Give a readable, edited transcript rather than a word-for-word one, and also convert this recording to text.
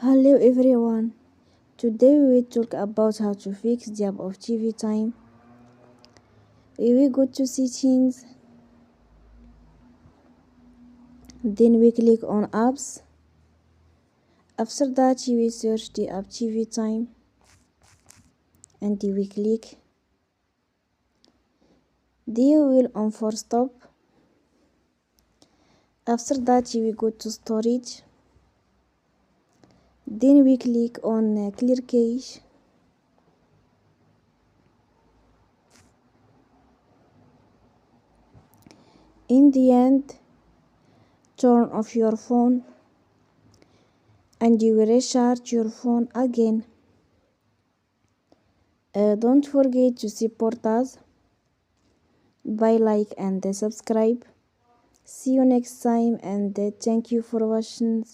Hello everyone. Today we will talk about how to fix the app of TV time. We will go to settings, then we click on apps. After that we will search the app TV time and we click. Then we will on for stop. After that we go to storage. Then we click on clear cache. In the end, turn off your phone and you will recharge your phone again. Don't forget to support us by like and subscribe. See you next time and thank you for watching.